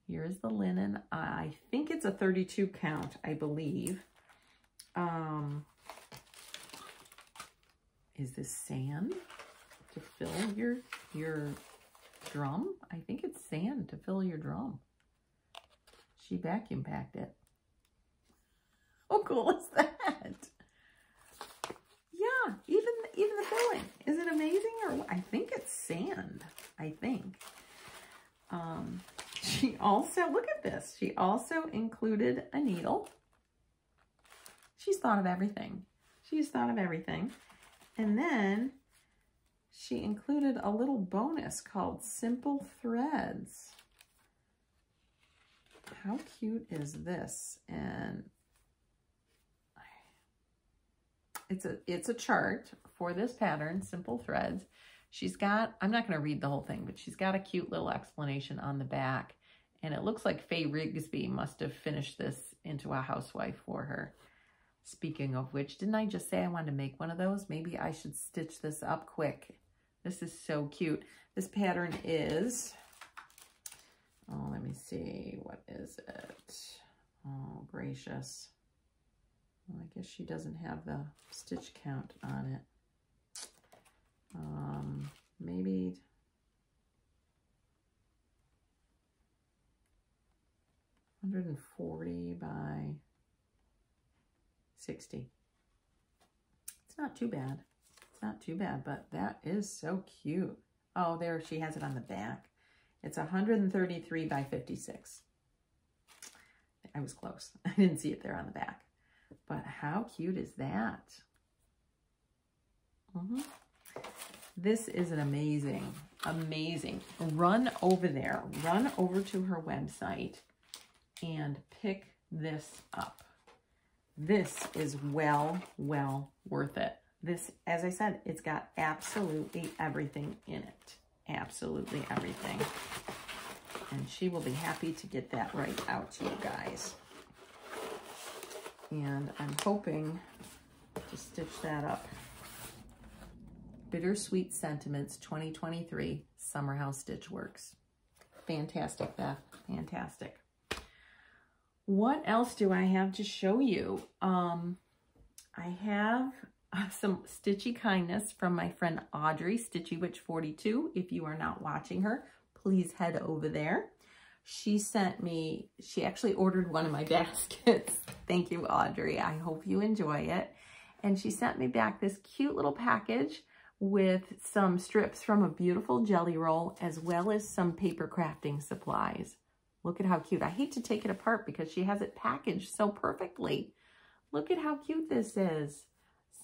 Speaker 1: Here's the linen. I think it's a 32 count, I believe. Is this sand to fill your drum? I think it's sand to fill your drum. She vacuum packed it. How cool is that? Yeah, even the filling. Is it amazing? Or I think it's sand, I think. She also, look at this. She also included a needle. She's thought of everything. She's thought of everything. And then she included a little bonus called Simple Threads. How cute is this? And it's a chart for this pattern, Simple Threads. She's got, I'm not going to read the whole thing, but she's got a cute little explanation on the back. And it looks like Faye Rigsby must have finished this into a housewife for her. Speaking of which, didn't I just say I wanted to make one of those? Maybe I should stitch this up quick. This is so cute. This pattern is, oh, let me see. What is it? Oh, gracious. Well, I guess she doesn't have the stitch count on it. Maybe 140 by 60. It's not too bad. It's not too bad, but that is so cute. Oh, there she has it on the back. It's 133 by 56. I was close. I didn't see it there on the back. But how cute is that? This is an amazing, amazing. Run over there. Run over to her website and pick this up. This is well worth it. This, as I said, it's got absolutely everything in it. Absolutely everything. And she will be happy to get that right out to you guys. And I'm hoping to stitch that up. Bittersweet Sentiments 2023 Summerhouse Stitchworks. Fantastic, Beth. Fantastic. What else do I have to show you? I have some stitchy kindness from my friend Audrey, Stitcheworkes42. If you are not watching her, please head over there. She sent me, she actually ordered one of my baskets. Thank you, Audrey. I hope you enjoy it. And she sent me back this cute little package with some strips from a beautiful jelly roll, as well as some paper crafting supplies. Look at how cute. I hate to take it apart because she has it packaged so perfectly. Look at how cute this is.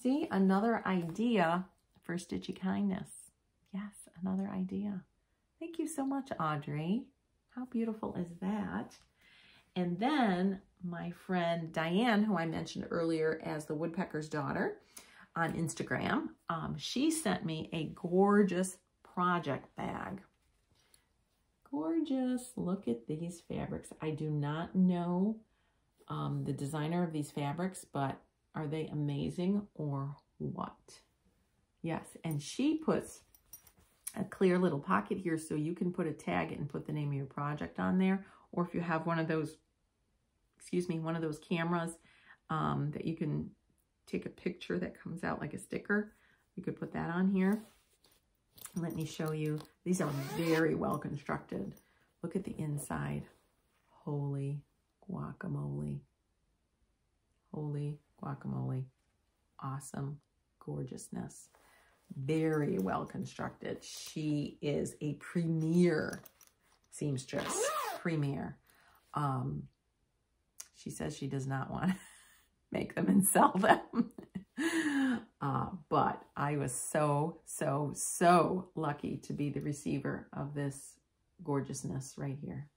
Speaker 1: See, another idea for stitchy kindness. Yes, another idea. Thank you so much, Audrey. How beautiful is that? And then my friend Diane, who I mentioned earlier as the Woodpecker's Daughter on Instagram, she sent me a gorgeous project bag. Gorgeous. Look at these fabrics. I do not know the designer of these fabrics, but are they amazing or what? Yes, and she puts a clear little pocket here so you can put a tag and put the name of your project on there. Or if you have one of those, one of those cameras that you can take a picture that comes out like a sticker, you could put that on here. Let me show you. These are very well constructed. Look at the inside. Holy guacamole. Holy guacamole. Awesome gorgeousness. Very well constructed. She is a premier seamstress. Premier. She says she does not want to make them and sell them. But I was so lucky to be the receiver of this gorgeousness right here.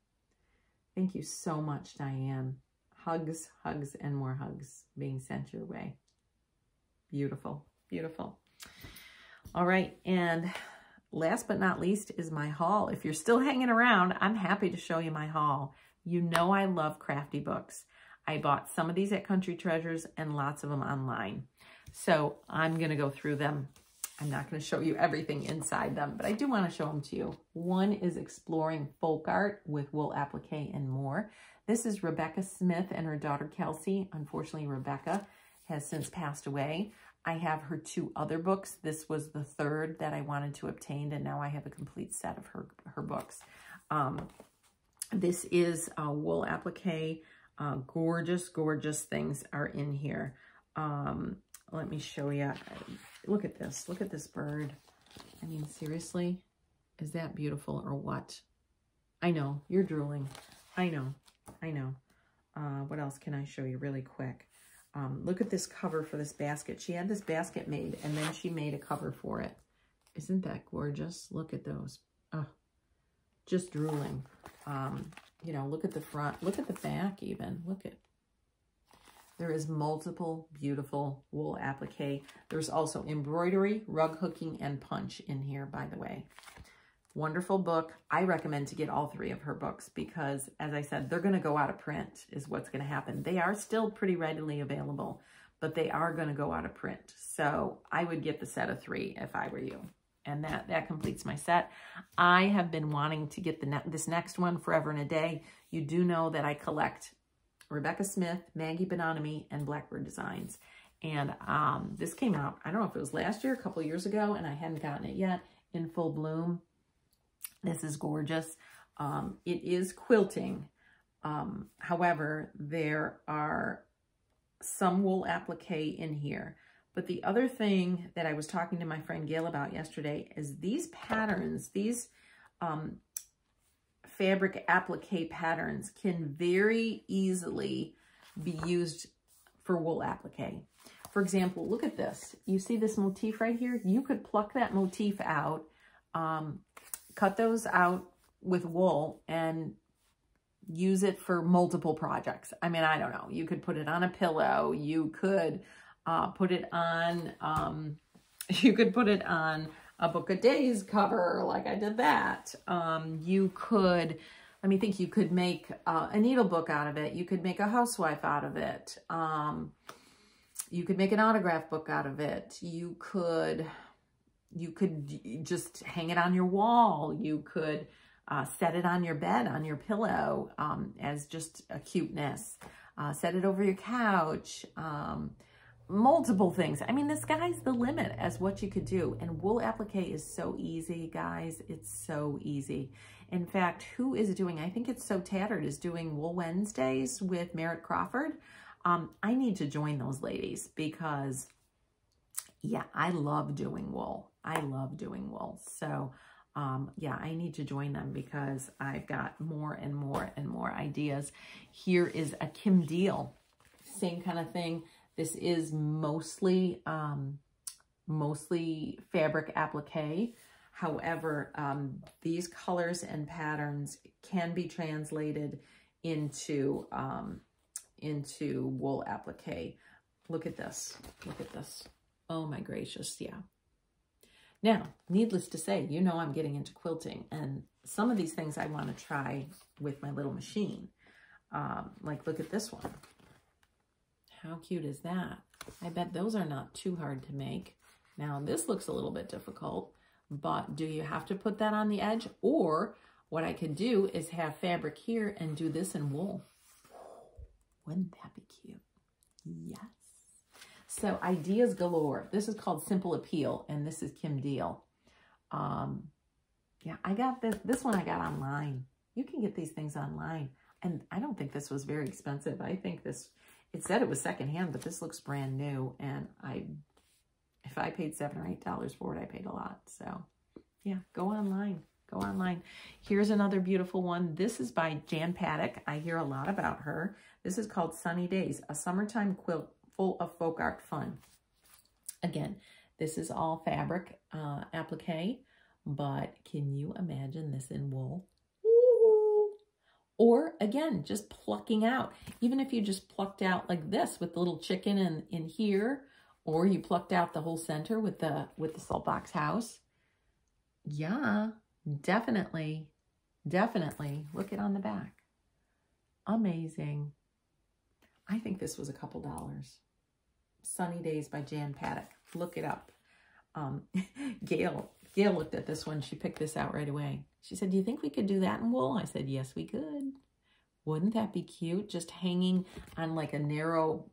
Speaker 1: Thank you so much, Diane. Hugs, hugs, and more hugs being sent your way. Beautiful, beautiful. All right, and last but not least is my haul. If you're still hanging around, I'm happy to show you my haul. You know I love crafty books. I bought some of these at Country Treasures and lots of them online. So I'm going to go through them. I'm not going to show you everything inside them, but I do want to show them to you. One is Exploring Folk Art with Wool Applique and More. This is Rebecca Smith and her daughter Kelsey. Unfortunately, Rebecca has since passed away. I have her 2 other books. This was the 3rd that I wanted to obtain, and now I have a complete set of her books. This is Wool Applique. Gorgeous, gorgeous things are in here. Let me show you. Look at this. Look at this bird. I mean, seriously, is that beautiful or what? I know, you're drooling. I know, I know. What else can I show you really quick? Look at this cover for this basket. She had this basket made, and then she made a cover for it. Isn't that gorgeous? Look at those. Oh, just drooling. You know, look at the front. Look at the back even. Look at. There is multiple beautiful wool applique. There's also embroidery, rug hooking, and punch in here, by the way. Wonderful book. I recommend to get all 3 of her books because, as I said, they're going to go out of print is what's going to happen. They are still pretty readily available, but they are going to go out of print. So I would get the set of 3 if I were you. And that completes my set. I have been wanting to get this next one, Forever and a Day. You do know that I collect Rebecca Smith, Maggie Bononomy, and Blackbird Designs. And this came out, I don't know if it was last year, a couple years ago, and I hadn't gotten it yet, in full bloom. This is gorgeous. It is quilting. However, there are some wool applique in here. But the other thing that I was talking to my friend Gail about yesterday is these patterns, these fabric applique patterns can very easily be used for wool applique. For example, look at this. You see this motif right here? You could pluck that motif out, cut those out with wool and use it for multiple projects. I mean, I don't know. You could put it on a pillow. You could put it on, a Book of Days cover, like I did that. You could, let me think, you could make a needle book out of it. You could make a housewife out of it. You could make an autograph book out of it. You could just hang it on your wall. You could set it on your bed, on your pillow, as just a cuteness. Set it over your couch. Multiple things. I mean, the sky's the limit as what you could do. And wool applique is so easy, guys. It's so easy. In fact, who is doing, I think it's So Tattered, is doing Wool Wednesdays with Merritt Crawford. I need to join those ladies because, yeah, I love doing wool. I love doing wool. So, yeah, I need to join them because I've got more and more and more ideas. Here is a Kim Deal. Same kind of thing. This is mostly fabric applique. However, these colors and patterns can be translated into wool applique. Look at this. Look at this. Oh my gracious, yeah. Now, needless to say, you know I'm getting into quilting, and some of these things I want to try with my little machine. Like, look at this one. How cute is that? I bet those are not too hard to make. Now, this looks a little bit difficult, but do you have to put that on the edge? Or what I could do is have fabric here and do this in wool. Wouldn't that be cute? Yes. So ideas galore. This is called Simple Appeal, and this is Kim Deal. Yeah, I got this one I got online. You can get these things online. And I don't think this was very expensive. I think this, it said it was secondhand, but this looks brand new. And if I paid $7 or $8 for it, I paid a lot. So yeah, go online. Go online. Here's another beautiful one. This is by Jan Paddock. I hear a lot about her. This is called Sunny Days, a summertime quilt full of folk art fun. Again, this is all fabric applique, but can you imagine this in wool? Or again, just plucking out. Even if you just plucked out like this with the little chicken in here, or you plucked out the whole center with the salt box house. Yeah, definitely, definitely. Look it on the back. Amazing. I think this was a couple dollars. Sunny Days by Jan Paddock. Look it up. Gail looked at this one. She picked this out right away. She said, do you think we could do that in wool? I said, yes, we could. Wouldn't that be cute? Just hanging on like a narrow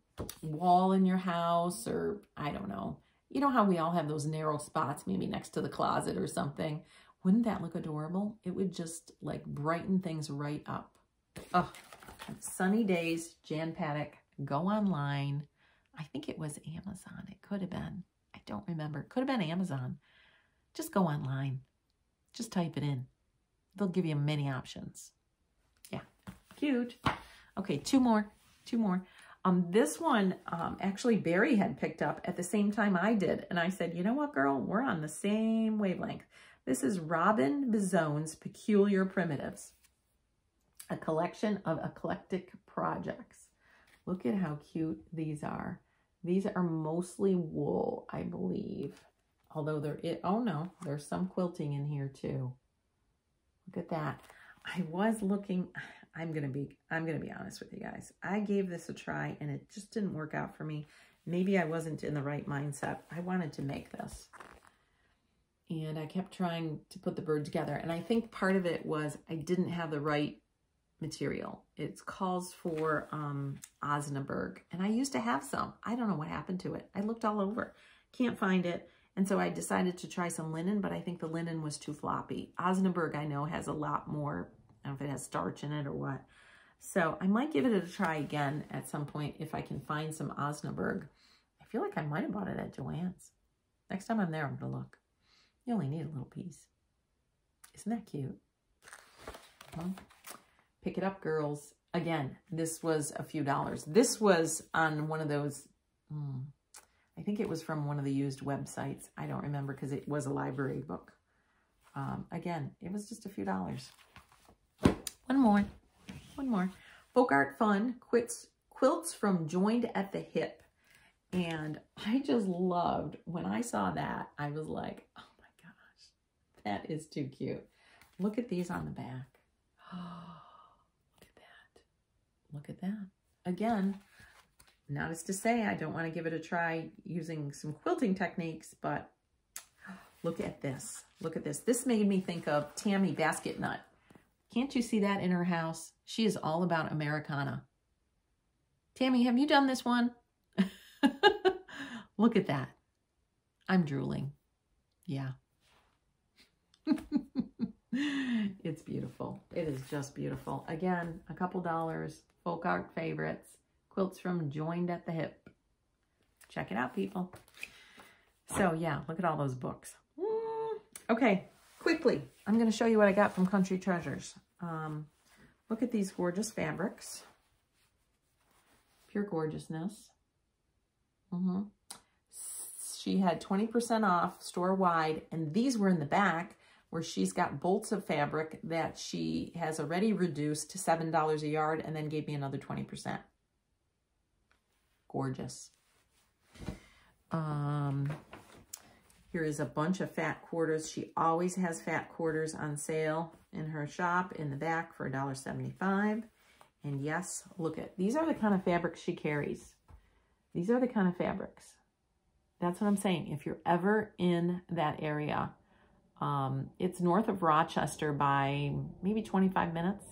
Speaker 1: wall in your house, or I don't know. You know how we all have those narrow spots, maybe next to the closet or something. Wouldn't that look adorable? It would just like brighten things right up. Oh, Sunny Days, Jan Paddock. Go online. I think it was Amazon. It could have been. I don't remember. It could have been Amazon. Just go online. Just type it in. They'll give you many options. Yeah, cute. Okay, two more. This one, actually Barry had picked up at the same time I did. And I said, you know what, girl? We're on the same wavelength. This is Robin Bizone's Peculiar Primitives, a collection of eclectic projects. Look at how cute these are. These are mostly wool, I believe. Although oh no, there's some quilting in here too. Look at that. I was looking, I'm gonna be honest with you guys. I gave this a try and it just didn't work out for me. Maybe I wasn't in the right mindset. I wanted to make this. And I kept trying to put the bird together. And I think part of it was I didn't have the right material. It calls for Osnaburg. And I used to have some. I don't know what happened to it. I looked all over. Can't find it. And so I decided to try some linen, but I think the linen was too floppy. Osnaburg, I know, has a lot more, I don't know if it has starch in it or what. So I might give it a try again at some point if I can find some Osnaburg. I feel like I might have bought it at Joann's. Next time I'm there, I'm going to look. You only need a little piece. Isn't that cute? Pick it up, girls. Again, this was a few dollars. This was on one of those... I think it was from one of the used websites. I don't remember because it was a library book. Again, it was just a few dollars. One more. Folk Art Fun, quilts from Joined at the Hip. And I just loved, when I saw that, I was like, oh my gosh, that is too cute. Look at these on the back. Oh, look at that. Look at that. Again, not as to say I don't want to give it a try using some quilting techniques, but look at this. Look at this. This made me think of Tammy Basket Nut. Can't you see that in her house? She is all about Americana. Tammy, have you done this one? Look at that. I'm drooling. Yeah. It's beautiful. It is just beautiful. Again, a couple dollars. Folk art favorites. Quilts from Joined at the Hip. Check it out, people. So, yeah, look at all those books. Okay, quickly, I'm going to show you what I got from Country Treasures. Look at these gorgeous fabrics. Pure gorgeousness. She had 20% off store-wide, and these were in the back where she's got bolts of fabric that she has already reduced to $7 a yard and then gave me another 20%. Gorgeous. Here is a bunch of fat quarters. She always has fat quarters on sale in her shop in the back for $1.75. And yes, look at, these are the kind of fabrics she carries. These are the kind of fabrics. That's what I'm saying. If you're ever in that area, it's north of Rochester by maybe 25 minutes.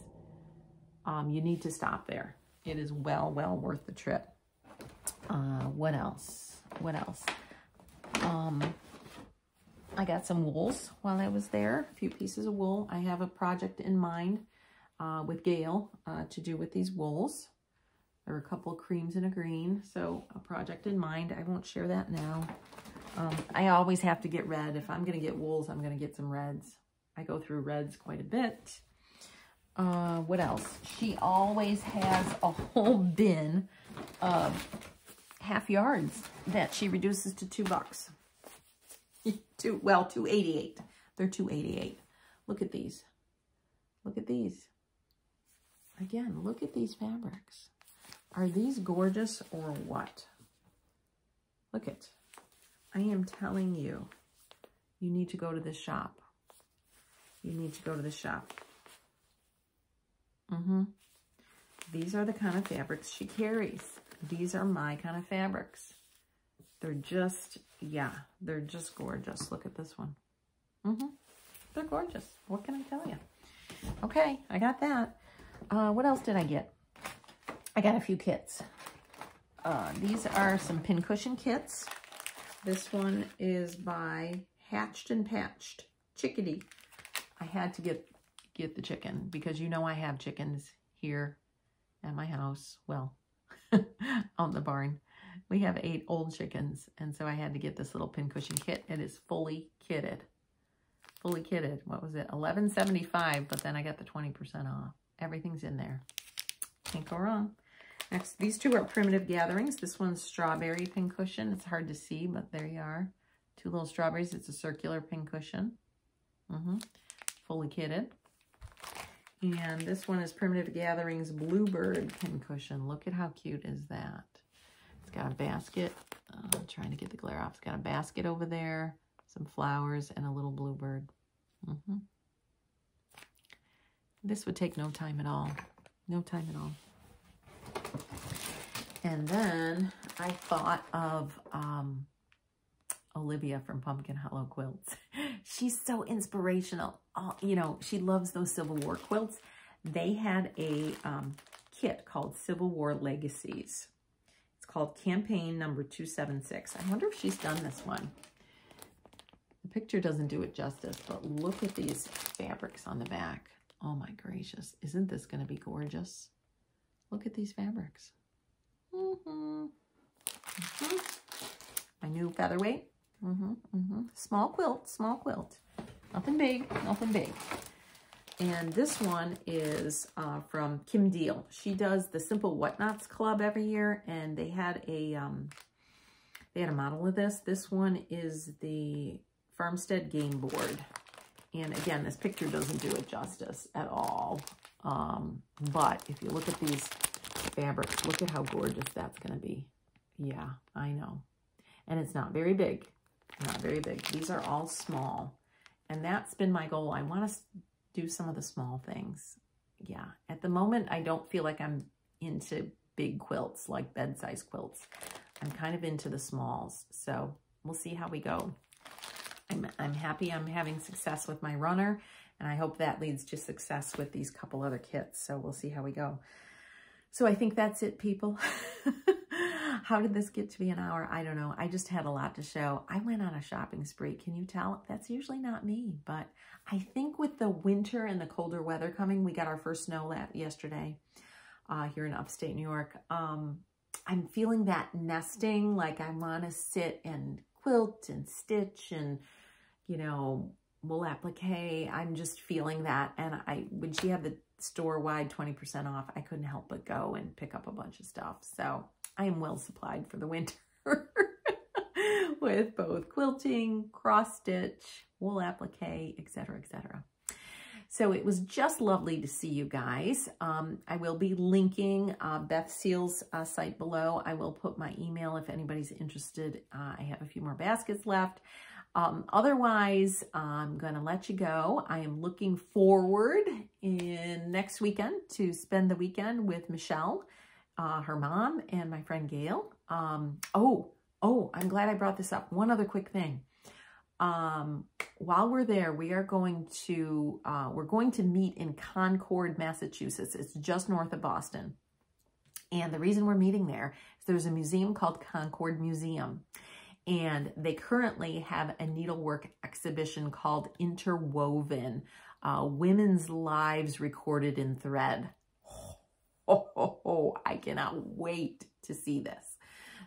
Speaker 1: You need to stop there. It is well worth the trip. What else? I got some wools while I was there, a few pieces of wool. I have a project in mind with Gail to do with these wools. There are a couple of creams and a green, so a project in mind. I won't share that now. I always have to get red. If I'm going to get wools, I'm going to get some reds. I go through reds quite a bit. What else? She always has a whole bin of half yards that she reduces to $2. $2.88. They're $2.88. Look at these. Look at these. Again, look at these fabrics. Are these gorgeous or what? Look it. I am telling you, you need to go to this shop. You need to go to the shop. These are the kind of fabrics she carries. These are my kind of fabrics. They're just, yeah, they're just gorgeous. Look at this one. They're gorgeous. What can I tell you? Okay, I got that. What else did I get? I got a few kits. These are some pincushion kits. This one is by Hatched and Patched Chickadee. I had to get the chicken because you know I have chickens here at my house. Well, out in the barn. We have 8 old chickens, and so I had to get this little pincushion kit. It is fully kitted. Fully kitted. What was it? $11.75, but then I got the 20% off. Everything's in there. Can't go wrong. Next, these two are Primitive Gatherings. This one's strawberry pincushion. It's hard to see, but there you are. 2 little strawberries. It's a circular pincushion. Fully kitted. And this one is Primitive Gatherings Bluebird pincushion. Look at how cute is that. It's got a basket. I'm trying to get the glare off. It's got a basket over there, some flowers, and a little bluebird. This would take no time at all. No time at all. And then I thought of Olivia from Pumpkin Hollow Quilts. She's so inspirational. You know, she loves those Civil War quilts. They had a kit called Civil War Legacies. It's called Campaign number 276. I wonder if she's done this one. The picture doesn't do it justice, but look at these fabrics on the back. Oh my gracious. Isn't this going to be gorgeous? Look at these fabrics. My new featherweight. Small quilt, small quilt. Nothing big, nothing big. And this one is from Kim Deal. She does the Simple Whatnots Club every year, and they had a model of this. This one is the Farmstead Game Board. And again, this picture doesn't do it justice at all. But if you look at these fabrics, look at how gorgeous that's going to be. Yeah, I know. And it's not very big. Not very big. These are all small. And that's been my goal. I want to do some of the small things. Yeah. At the moment, I don't feel like I'm into big quilts, like bed-size quilts. I'm kind of into the smalls. So we'll see how we go. I'm happy I'm having success with my runner, and I hope that leads to success with these couple other kits. So we'll see how we go. So I think that's it, people. How did this get to be an hour? I don't know. I just had a lot to show. I went on a shopping spree. Can you tell? That's usually not me, but I think with the winter and the colder weather coming, we got our first snow yesterday here in upstate New York. I'm feeling that nesting, like I want to sit and quilt and stitch and, you know, wool applique. I'm just feeling that. And when she had the store-wide 20% off, I couldn't help but go and pick up a bunch of stuff. So I am well supplied for the winter with both quilting, cross stitch, wool applique, etc., etc. So it was just lovely to see you guys. I will be linking Beth Seal's site below. I will put my email if anybody's interested. I have a few more baskets left. Otherwise, I'm going to let you go. I am looking forward in next weekend to spend the weekend with Michelle, her mom, and my friend Gail. I'm glad I brought this up. One other quick thing. While we're there, we're going to meet in Concord, Massachusetts. It's just north of Boston. And the reason we're meeting there is there's a museum called Concord Museum. And they currently have a needlework exhibition called Interwoven, Women's Lives Recorded in Thread. I cannot wait to see this.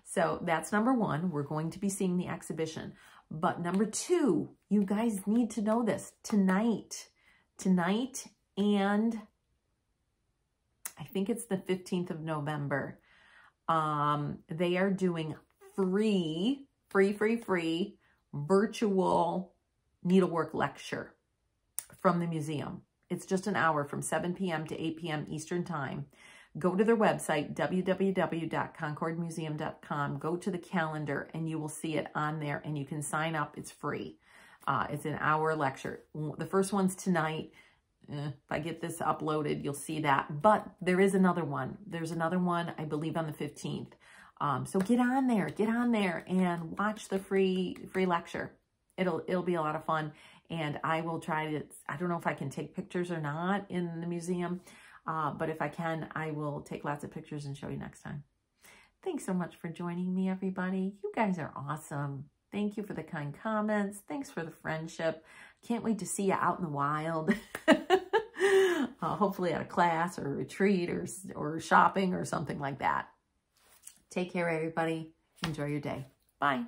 Speaker 1: So that's number one. We're going to be seeing the exhibition. But number two, you guys need to know this. Tonight, and I think it's the 15th of November, they are doing free virtual needlework lecture from the museum. It's just an hour from 7 p.m. to 8 p.m. Eastern Time. Go to their website, www.concordmuseum.com. Go to the calendar and you will see it on there and you can sign up. It's free. It's an hour lecture. The first one's tonight. If I get this uploaded, you'll see that. But there is another one. There's another one, I believe, on the 15th. So get on there and watch the free lecture. It'll be a lot of fun. And I will try to, I don't know if I can take pictures or not in the museum, but if I can, I will take lots of pictures and show you next time. Thanks so much for joining me, everybody. You guys are awesome. Thank you for the kind comments. Thanks for the friendship. Can't wait to see you out in the wild. Hopefully at a class or a retreat or shopping or something like that. Take care, everybody. Enjoy your day. Bye.